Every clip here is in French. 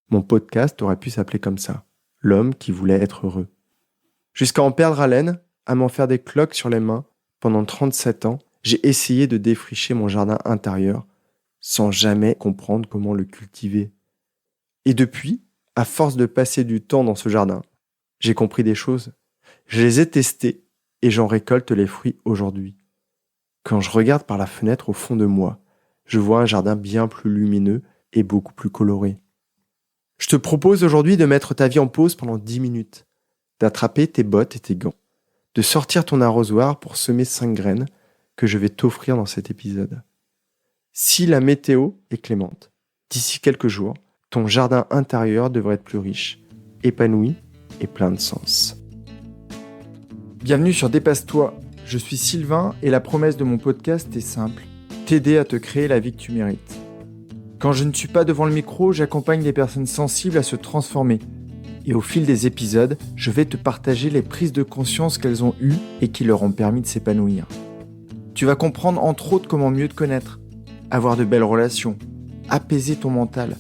Mon podcast aurait pu s'appeler comme ça, l'homme qui voulait être heureux. Jusqu'à en perdre haleine, à m'en faire des cloques sur les mains, pendant 37 ans, j'ai essayé de défricher mon jardin intérieur sans jamais comprendre comment le cultiver. Et depuis, à force de passer du temps dans ce jardin, j'ai compris des choses. Je les ai testées et j'en récolte les fruits aujourd'hui. Quand je regarde par la fenêtre au fond de moi, je vois un jardin bien plus lumineux et beaucoup plus coloré. Je te propose aujourd'hui de mettre ta vie en pause pendant 10 minutes, d'attraper tes bottes et tes gants, de sortir ton arrosoir pour semer 5 graines que je vais t'offrir dans cet épisode. Si la météo est clémente, d'ici quelques jours, ton jardin intérieur devrait être plus riche, épanoui et plein de sens. Bienvenue sur Dépasse-toi, je suis Sylvain et la promesse de mon podcast est simple, t'aider à te créer la vie que tu mérites. Quand je ne suis pas devant le micro, j'accompagne les personnes sensibles à se transformer. Et au fil des épisodes, je vais te partager les prises de conscience qu'elles ont eues et qui leur ont permis de s'épanouir. Tu vas comprendre entre autres comment mieux te connaître, avoir de belles relations, apaiser ton mental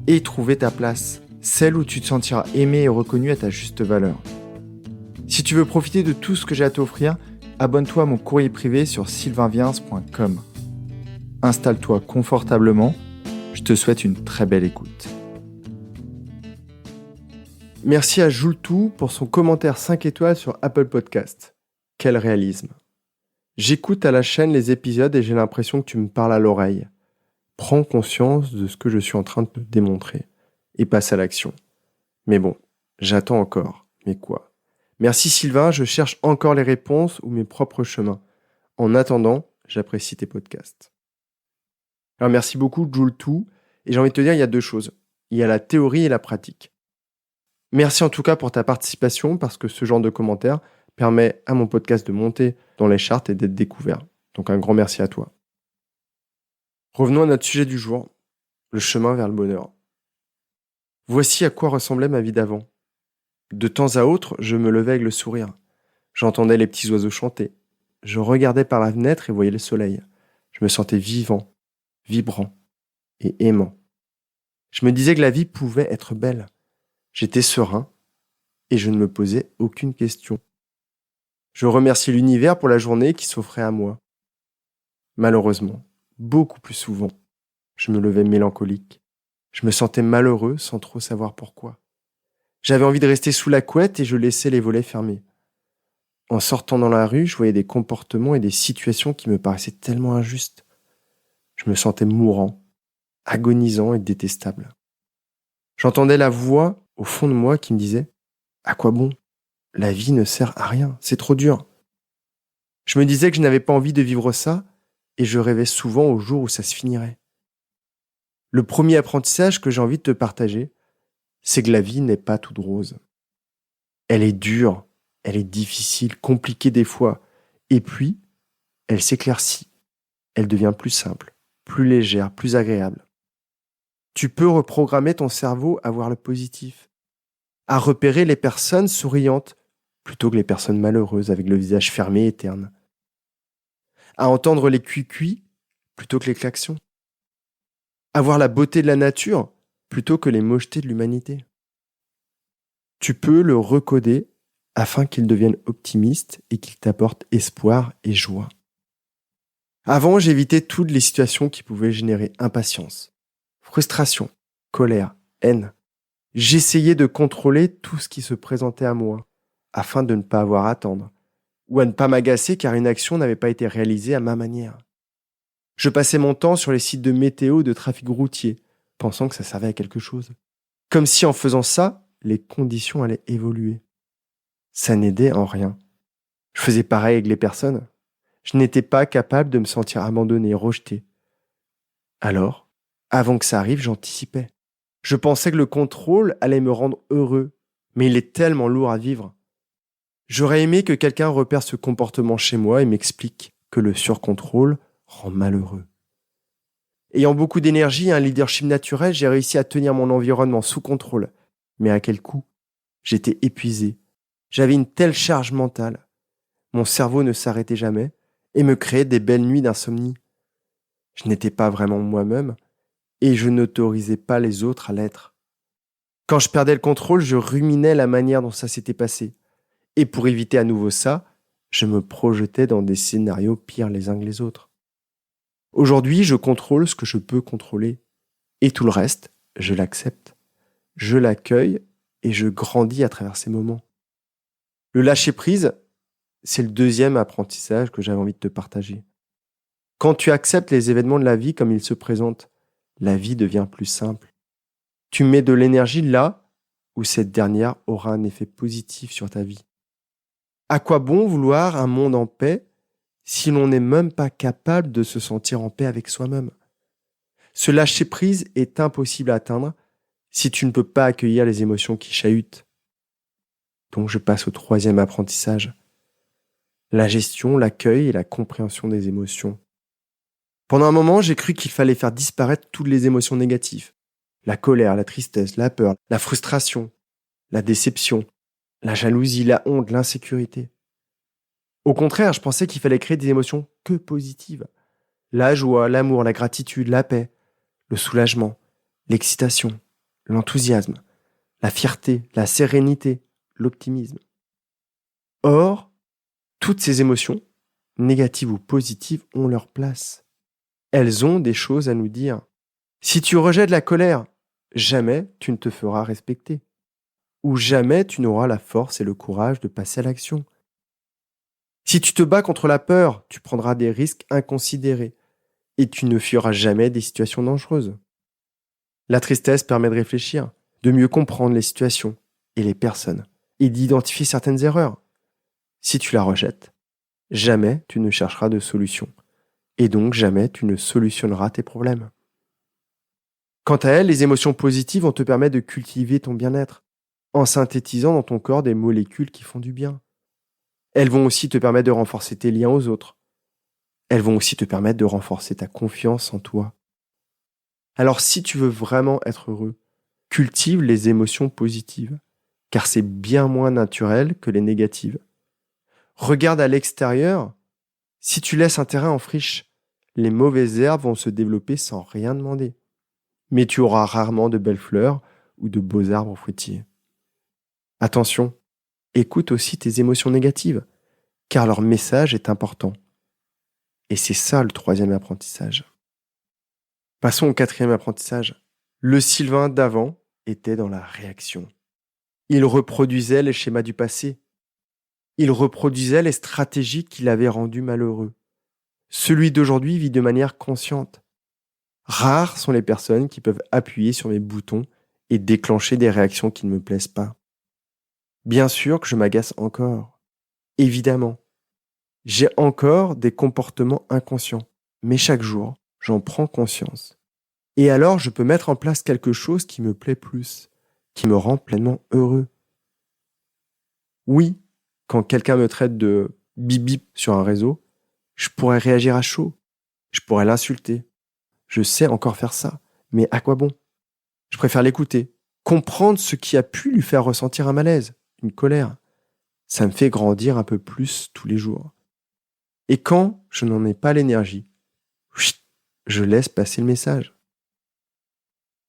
et trouver ta place, celle où tu te sentiras aimé et reconnu à ta juste valeur. Si tu veux profiter de tout ce que j'ai à t'offrir, abonne-toi à mon courrier privé sur sylvainviens.com. Installe-toi confortablement. Je te souhaite une très belle écoute. Merci à Joultou pour son commentaire 5 étoiles sur Apple Podcast. Quel réalisme. J'écoute à la chaîne les épisodes et j'ai l'impression que tu me parles à l'oreille. Prends conscience de ce que je suis en train de te démontrer et passe à l'action. Mais bon, j'attends encore. Mais quoi ? Merci Sylvain, je cherche encore les réponses ou mes propres chemins. En attendant, j'apprécie tes podcasts. Alors merci beaucoup Joultou, et j'ai envie de te dire, il y a deux choses. Il y a la théorie et la pratique. Merci en tout cas pour ta participation, parce que ce genre de commentaires permet à mon podcast de monter dans les charts et d'être découvert. Donc un grand merci à toi. Revenons à notre sujet du jour, le chemin vers le bonheur. Voici à quoi ressemblait ma vie d'avant. De temps à autre, je me levais avec le sourire. J'entendais les petits oiseaux chanter. Je regardais par la fenêtre et voyais le soleil. Je me sentais vivant, vibrant et aimant. Je me disais que la vie pouvait être belle. J'étais serein et je ne me posais aucune question. Je remerciais l'univers pour la journée qui s'offrait à moi. Malheureusement, beaucoup plus souvent, je me levais mélancolique. Je me sentais malheureux sans trop savoir pourquoi. J'avais envie de rester sous la couette et je laissais les volets fermés. En sortant dans la rue, je voyais des comportements et des situations qui me paraissaient tellement injustes. Je me sentais mourant, agonisant et détestable. J'entendais la voix au fond de moi qui me disait « À quoi bon ? La vie ne sert à rien, c'est trop dur. » Je me disais que je n'avais pas envie de vivre ça et je rêvais souvent au jour où ça se finirait. Le premier apprentissage que j'ai envie de te partager, c'est que la vie n'est pas toute rose. Elle est dure, elle est difficile, compliquée des fois, et puis elle s'éclaircit. Elle devient plus simple, plus légère, plus agréable. Tu peux reprogrammer ton cerveau à voir le positif, à repérer les personnes souriantes plutôt que les personnes malheureuses avec le visage fermé et terne, à entendre les cuicuis plutôt que les klaxons, à voir la beauté de la nature plutôt que les mochetés de l'humanité. Tu peux le recoder afin qu'il devienne optimiste et qu'il t'apporte espoir et joie. Avant, j'évitais toutes les situations qui pouvaient générer impatience, frustration, colère, haine. J'essayais de contrôler tout ce qui se présentait à moi, afin de ne pas avoir à attendre, ou à ne pas m'agacer car une action n'avait pas été réalisée à ma manière. Je passais mon temps sur les sites de météo de trafic routier, pensant que ça servait à quelque chose. Comme si en faisant ça, les conditions allaient évoluer. Ça n'aidait en rien. Je faisais pareil avec les personnes. Je n'étais pas capable de me sentir abandonné, rejeté. Alors, avant que ça arrive, j'anticipais. Je pensais que le contrôle allait me rendre heureux, mais il est tellement lourd à vivre. J'aurais aimé que quelqu'un repère ce comportement chez moi et m'explique que le surcontrôle rend malheureux. Ayant beaucoup d'énergie et un leadership naturel, j'ai réussi à tenir mon environnement sous contrôle. Mais à quel coût ? J'étais épuisé. J'avais une telle charge mentale. Mon cerveau ne s'arrêtait jamais et me créait des belles nuits d'insomnie. Je n'étais pas vraiment moi-même et je n'autorisais pas les autres à l'être. Quand je perdais le contrôle, je ruminais la manière dont ça s'était passé. Et pour éviter à nouveau ça, je me projetais dans des scénarios pires les uns que les autres. Aujourd'hui, je contrôle ce que je peux contrôler. Et tout le reste, je l'accepte, je l'accueille et je grandis à travers ces moments. Le lâcher-prise, c'est le deuxième apprentissage que j'avais envie de te partager. Quand tu acceptes les événements de la vie comme ils se présentent, la vie devient plus simple. Tu mets de l'énergie là où cette dernière aura un effet positif sur ta vie. À quoi bon vouloir un monde en paix si l'on n'est même pas capable de se sentir en paix avec soi-même? Ce lâcher-prise est impossible à atteindre si tu ne peux pas accueillir les émotions qui chahutent. Donc je passe au troisième apprentissage. La gestion, l'accueil et la compréhension des émotions. Pendant un moment, j'ai cru qu'il fallait faire disparaître toutes les émotions négatives. La colère, la tristesse, la peur, la frustration, la déception, la jalousie, la honte, l'insécurité. Au contraire, je pensais qu'il fallait créer des émotions que positives. La joie, l'amour, la gratitude, la paix, le soulagement, l'excitation, l'enthousiasme, la fierté, la sérénité, l'optimisme. Or, toutes ces émotions, négatives ou positives, ont leur place. Elles ont des choses à nous dire. Si tu rejettes la colère, jamais tu ne te feras respecter. Ou jamais tu n'auras la force et le courage de passer à l'action. Si tu te bats contre la peur, tu prendras des risques inconsidérés et tu ne fuiras jamais des situations dangereuses. La tristesse permet de réfléchir, de mieux comprendre les situations et les personnes et d'identifier certaines erreurs. Si tu la rejettes, jamais tu ne chercheras de solution et donc jamais tu ne solutionneras tes problèmes. Quant à elles, les émotions positives vont te permettre de cultiver ton bien-être en synthétisant dans ton corps des molécules qui font du bien. Elles vont aussi te permettre de renforcer tes liens aux autres. Elles vont aussi te permettre de renforcer ta confiance en toi. Alors si tu veux vraiment être heureux, cultive les émotions positives, car c'est bien moins naturel que les négatives. Regarde à l'extérieur, si tu laisses un terrain en friche, les mauvaises herbes vont se développer sans rien demander. Mais tu auras rarement de belles fleurs ou de beaux arbres fruitiers. Attention, écoute aussi tes émotions négatives, car leur message est important. Et c'est ça le troisième apprentissage. Passons au quatrième apprentissage. Le Sylvain d'avant était dans la réaction. Il reproduisait les schémas du passé. Il reproduisait les stratégies qui l'avaient rendu malheureux. Celui d'aujourd'hui vit de manière consciente. Rares sont les personnes qui peuvent appuyer sur mes boutons et déclencher des réactions qui ne me plaisent pas. Bien sûr que je m'agace encore. Évidemment. J'ai encore des comportements inconscients. Mais chaque jour, j'en prends conscience. Et alors, je peux mettre en place quelque chose qui me plaît plus, qui me rend pleinement heureux. Oui, quand quelqu'un me traite de bip bip sur un réseau, je pourrais réagir à chaud. Je pourrais l'insulter. Je sais encore faire ça. Mais à quoi bon? Je préfère l'écouter. Comprendre ce qui a pu lui faire ressentir un malaise, une colère. Ça me fait grandir un peu plus tous les jours. Et quand je n'en ai pas l'énergie, je laisse passer le message.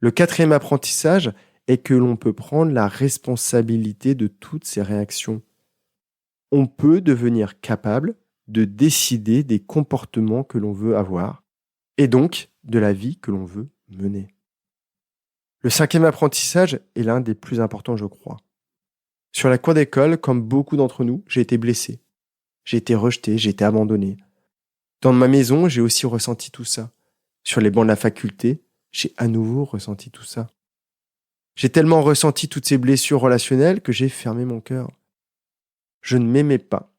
Le quatrième apprentissage est que l'on peut prendre la responsabilité de toutes ces réactions. On peut devenir capable de décider des comportements que l'on veut avoir et donc de la vie que l'on veut mener. Le cinquième apprentissage est l'un des plus importants, je crois. Sur la cour d'école, comme beaucoup d'entre nous, j'ai été blessé. J'ai été rejeté, j'ai été abandonné. Dans ma maison, j'ai aussi ressenti tout ça. Sur les bancs de la faculté, j'ai à nouveau ressenti tout ça. J'ai tellement ressenti toutes ces blessures relationnelles que j'ai fermé mon cœur. Je ne m'aimais pas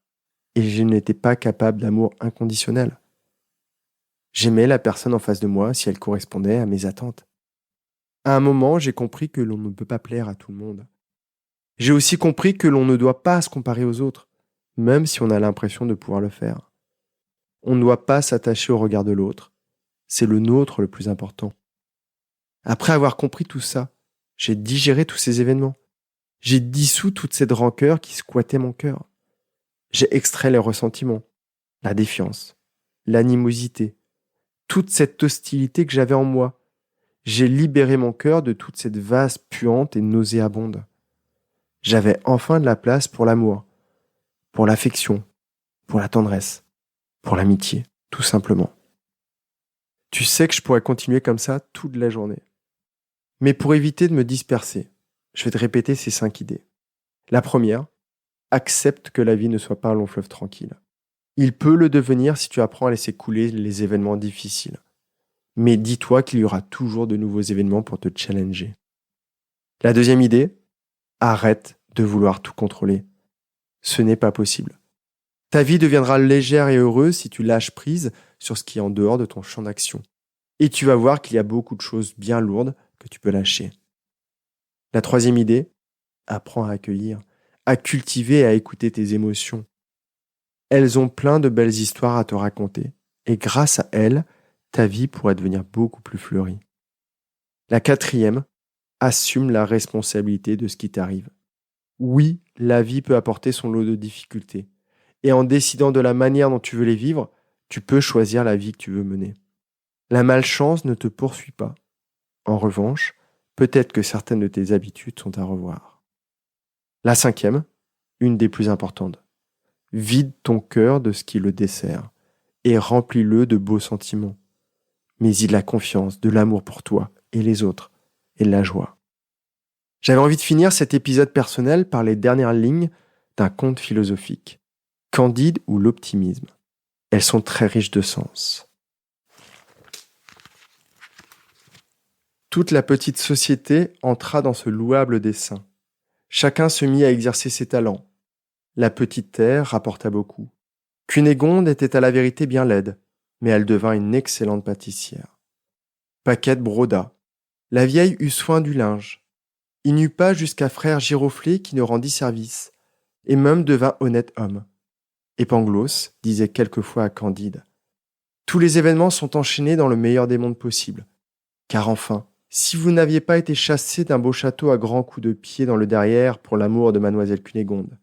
et je n'étais pas capable d'amour inconditionnel. J'aimais la personne en face de moi si elle correspondait à mes attentes. À un moment, j'ai compris que l'on ne peut pas plaire à tout le monde. J'ai aussi compris que l'on ne doit pas se comparer aux autres, même si on a l'impression de pouvoir le faire. On ne doit pas s'attacher au regard de l'autre. C'est le nôtre le plus important. Après avoir compris tout ça, j'ai digéré tous ces événements. J'ai dissous toute cette rancœur qui squattait mon cœur. J'ai extrait les ressentiments, la défiance, l'animosité, toute cette hostilité que j'avais en moi. J'ai libéré mon cœur de toute cette vase puante et nauséabonde. J'avais enfin de la place pour l'amour, pour l'affection, pour la tendresse, pour l'amitié, tout simplement. Tu sais que je pourrais continuer comme ça toute la journée. Mais pour éviter de me disperser, je vais te répéter ces 5 idées. La première, accepte que la vie ne soit pas un long fleuve tranquille. Il peut le devenir si tu apprends à laisser couler les événements difficiles. Mais dis-toi qu'il y aura toujours de nouveaux événements pour te challenger. La deuxième idée, arrête de vouloir tout contrôler. Ce n'est pas possible. Ta vie deviendra légère et heureuse si tu lâches prise sur ce qui est en dehors de ton champ d'action. Et tu vas voir qu'il y a beaucoup de choses bien lourdes que tu peux lâcher. La troisième idée, apprends à accueillir, à cultiver et à écouter tes émotions. Elles ont plein de belles histoires à te raconter. Et grâce à elles, ta vie pourrait devenir beaucoup plus fleurie. La quatrième, assume la responsabilité de ce qui t'arrive. Oui, la vie peut apporter son lot de difficultés. Et en décidant de la manière dont tu veux les vivre, tu peux choisir la vie que tu veux mener. La malchance ne te poursuit pas. En revanche, peut-être que certaines de tes habitudes sont à revoir. La cinquième, une des plus importantes. Vide ton cœur de ce qui le dessert et remplis-le de beaux sentiments. Mais-y de la confiance, de l'amour pour toi et les autres, et de la joie. J'avais envie de finir cet épisode personnel par les dernières lignes d'un conte philosophique, Candide ou l'optimisme. Elles sont très riches de sens. Toute la petite société entra dans ce louable dessein. Chacun se mit à exercer ses talents. La petite terre rapporta beaucoup. Cunégonde était à la vérité bien laide, mais elle devint une excellente pâtissière. Paquette broda. La vieille eut soin du linge. Il n'y eut pas jusqu'à frère Giroflée qui ne rendit service, et même devint honnête homme. Et Pangloss disait quelquefois à Candide : tous les événements sont enchaînés dans le meilleur des mondes possibles. Car enfin, si vous n'aviez pas été chassé d'un beau château à grands coups de pied dans le derrière pour l'amour de mademoiselle Cunégonde,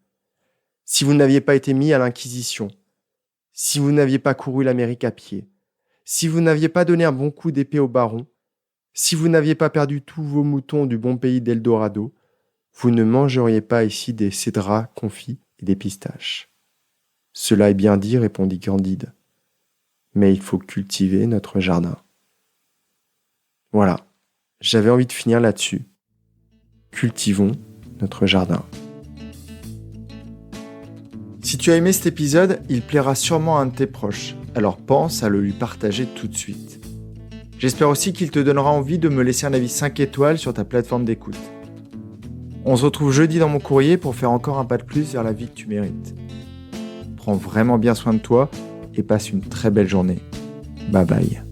si vous n'aviez pas été mis à l'Inquisition, si vous n'aviez pas couru l'Amérique à pied, si vous n'aviez pas donné un bon coup d'épée au baron, si vous n'aviez pas perdu tous vos moutons du bon pays d'Eldorado, vous ne mangeriez pas ici des cédrats confits et des pistaches. Cela est bien dit, répondit Candide. Mais il faut cultiver notre jardin. Voilà, j'avais envie de finir là-dessus. Cultivons notre jardin. Si tu as aimé cet épisode, il plaira sûrement à un de tes proches, alors pense à le lui partager tout de suite. J'espère aussi qu'il te donnera envie de me laisser un avis 5 étoiles sur ta plateforme d'écoute. On se retrouve jeudi dans mon courrier pour faire encore un pas de plus vers la vie que tu mérites. Prends vraiment bien soin de toi et passe une très belle journée. Bye bye.